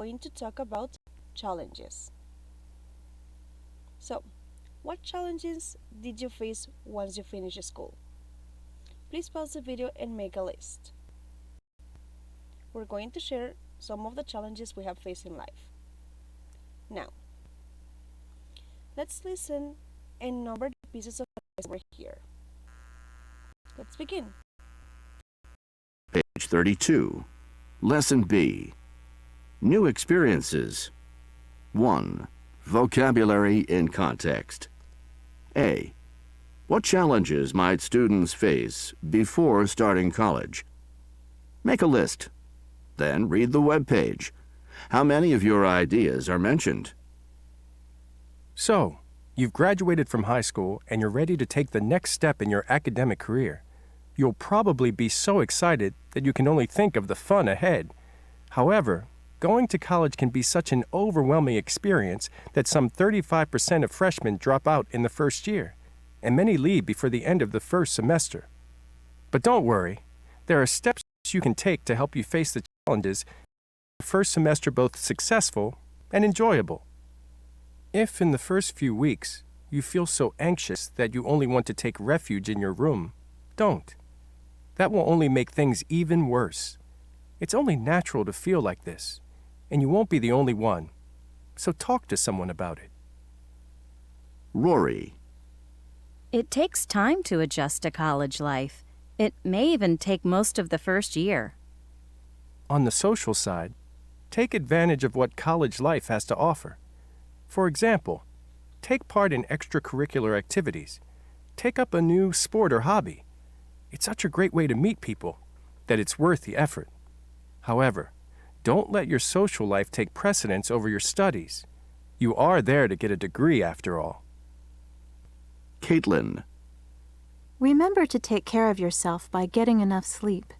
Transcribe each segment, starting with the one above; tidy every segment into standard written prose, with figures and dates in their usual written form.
going to talk about challenges. So, what challenges did you face once you finished school? Please pause the video and make a list. We're going to share some of the challenges we have faced in life. Now, let's listen and number the pieces of advice over here. Let's begin. Page 32. Lesson B. New experiences. 1. Vocabulary in context. A. What challenges might students face before starting college? Make a list. Then read the web page. How many of your ideas are mentioned? So, you've graduated from high school and you're ready to take the next step in your academic career. You'll probably be so excited that you can only think of the fun ahead. However, going to college can be such an overwhelming experience that some 35% of freshmen drop out in the first year, and many leave before the end of the first semester. But don't worry, there are steps you can take to help you face the challenges, the first semester both successful and enjoyable. If in the first few weeks you feel so anxious that you only want to take refuge in your room, don't. That will only make things even worse. It's only natural to feel like this, and you won't be the only one. So talk to someone about it. Rory. It takes time to adjust to college life. It may even take most of the first year. On the social side, take advantage of what college life has to offer. For example, take part in extracurricular activities. Take up a new sport or hobby. It's such a great way to meet people that it's worth the effort. However, don't let your social life take precedence over your studies. You are there to get a degree after all. Caitlin. Remember to take care of yourself by getting enough sleep.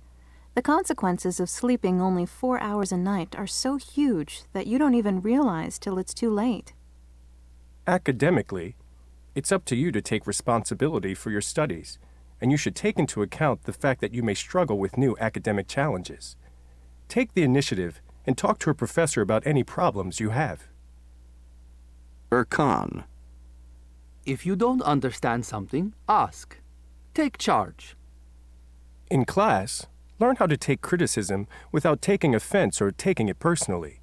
The consequences of sleeping only 4 hours a night are so huge that you don't even realize till it's too late. Academically, it's up to you to take responsibility for your studies, and you should take into account the fact that you may struggle with new academic challenges. Take the initiative and talk to a professor about any problems you have. Erkan. If you don't understand something, ask. Take charge. In class, learn how to take criticism without taking offense or taking it personally.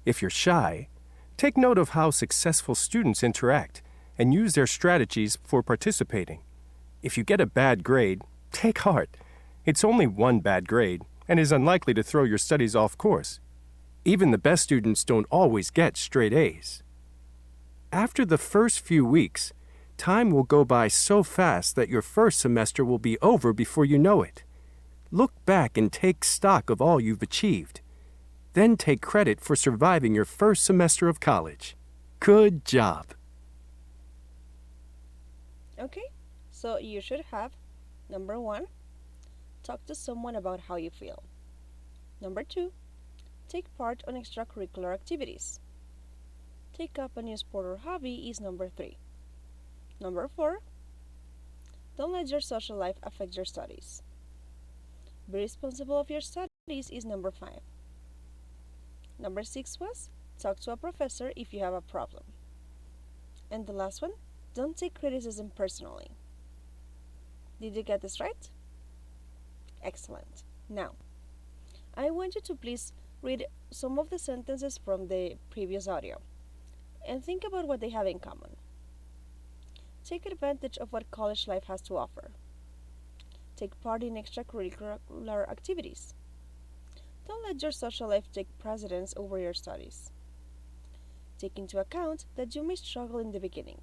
If you're shy, take note of how successful students interact and use their strategies for participating. If you get a bad grade, take heart. It's only one bad grade and is unlikely to throw your studies off course. Even the best students don't always get straight A's. After the first few weeks, time will go by so fast that your first semester will be over before you know it. Look back and take stock of all you've achieved. Then take credit for surviving your first semester of college. Good job. Okay, so you should have number 1, talk to someone about how you feel. Number 2, take part on extracurricular activities. Take up a new sport or hobby is number 3. Number 4, don't let your social life affect your studies. Be responsible of your studies is number 5. Number 6 was talk to a professor if you have a problem. And the last one, don't take criticism personally. Did you get this right? Excellent. Now, I want you to please read some of the sentences from the previous audio and think about what they have in common. Take advantage of what college life has to offer. Take part in extracurricular activities. Don't let your social life take precedence over your studies. Take into account that you may struggle in the beginning.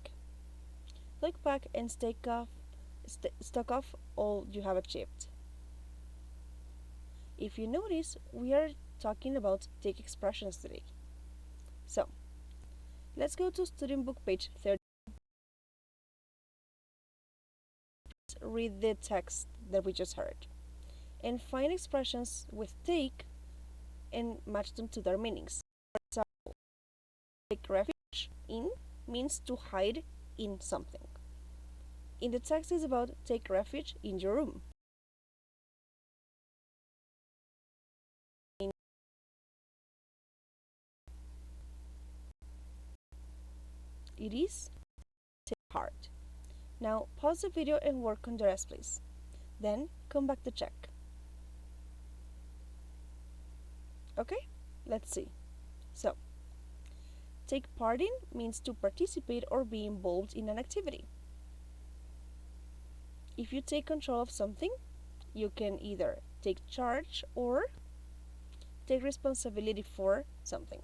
Look back and stock off all you have achieved. If you notice, we are talking about take expressions today. So, let's go to student book page 30. Read the text that we just heard and find expressions with take and match them to their meanings. For example, take refuge in means to hide in something. In the text is about take refuge in your room. It is take part. Now pause the video and work on the rest, please. Then come back to check. Okay, let's see. So, take part in means to participate or be involved in an activity. If you take control of something, you can either take charge or take responsibility for something.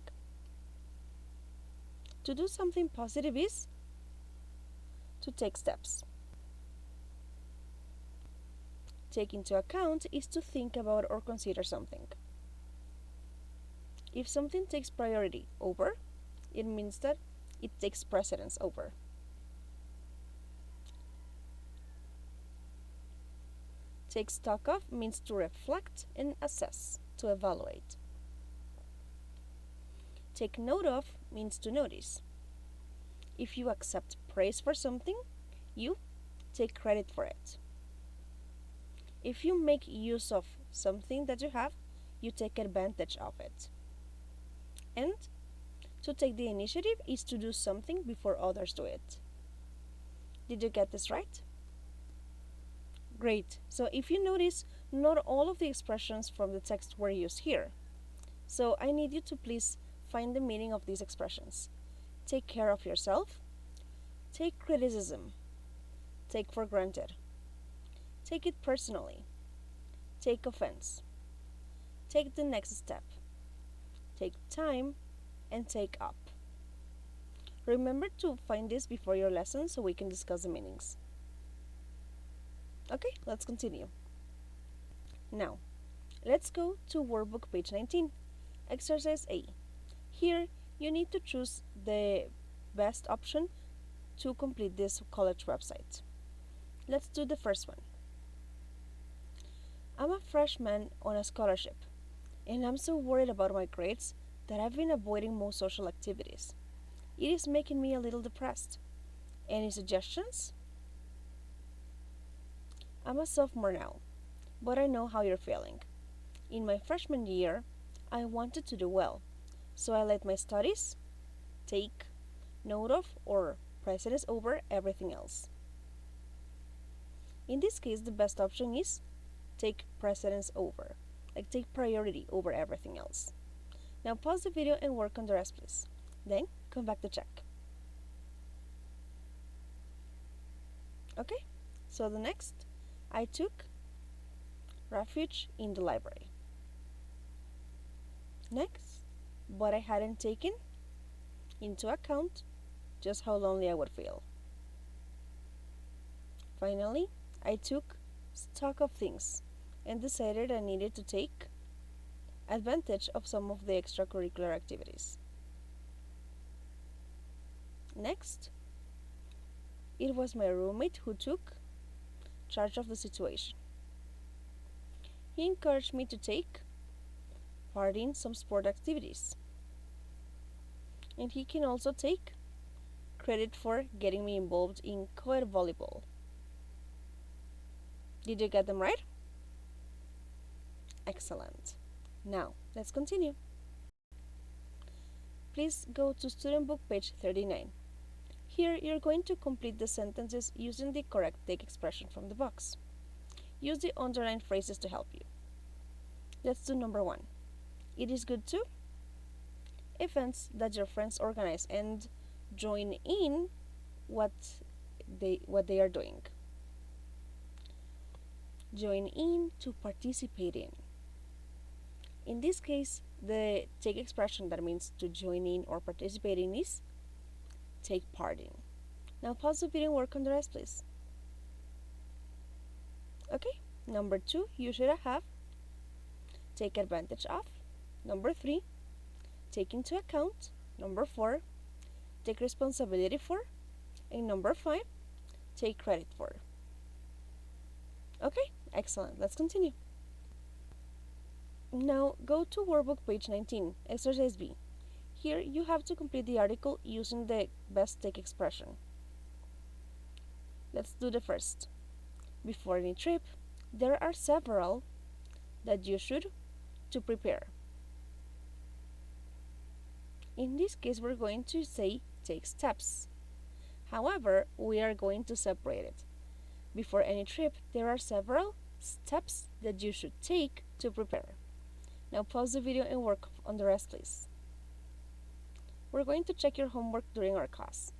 To do something positive is to take steps. Take into account is to think about or consider something. If something takes priority over, it means that it takes precedence over. Take stock of means to reflect and assess, to evaluate. Take note of means to notice. If you accept praise for something, you take credit for it. If you make use of something that you have, you take advantage of it. And to take the initiative is to do something before others do it. Did you get this right? Great. So if you notice, not all of the expressions from the text were used here. So I need you to please find the meaning of these expressions. Take care of yourself. Take criticism. Take for granted. Take it personally. Take offense. Take the next step. Take time and take up. Remember to find this before your lesson so we can discuss the meanings. Okay, let's continue. Now, let's go to workbook page 19, exercise A. Here, you need to choose the best option to complete this college website. Let's do the first one. I'm a freshman on a scholarship, and I'm so worried about my grades that I've been avoiding most social activities. It is making me a little depressed. Any suggestions? I'm a sophomore now, but I know how you're feeling. In my freshman year, I wanted to do well, so I let my studies take note of or precedence over everything else. In this case, the best option is take precedence over, like take priority over everything else. Now pause the video and work on the rest, please. Then come back to check. Okay, so the next, I took refuge in the library. Next, but I hadn't taken into account just how lonely I would feel. Finally, I took stock of things and decided I needed to take advantage of some of the extracurricular activities. Next, it was my roommate who took charge of the situation. He encouraged me to take part in some sport activities. And he can also take credit for getting me involved in co-ed volleyball. Did you get them right? Excellent. Now, let's continue. Please go to student book page 39. Here, you're going to complete the sentences using the correct take expression from the box. Use the underlined phrases to help you. Let's do number 1. It is good to events that your friends organize and join in what they are doing. Join in to participate in. In this case, the take expression that means to join in or participate in is take part in. Now pause the video and work on the rest, please. Okay, number 2, you should have take advantage of. Number 3, take into account. Number 4, take responsibility for. And number 5, take credit for. Okay, excellent. Let's continue. Now go to workbook page 19, exercise B. Here you have to complete the article using the best take expression. Let's do the first. Before any trip, there are several that you should to prepare. In this case, we're going to say take steps. However, we are going to separate it. Before any trip, there are several steps that you should take to prepare. Now pause the video and work on the rest, please. We're going to check your homework during our class.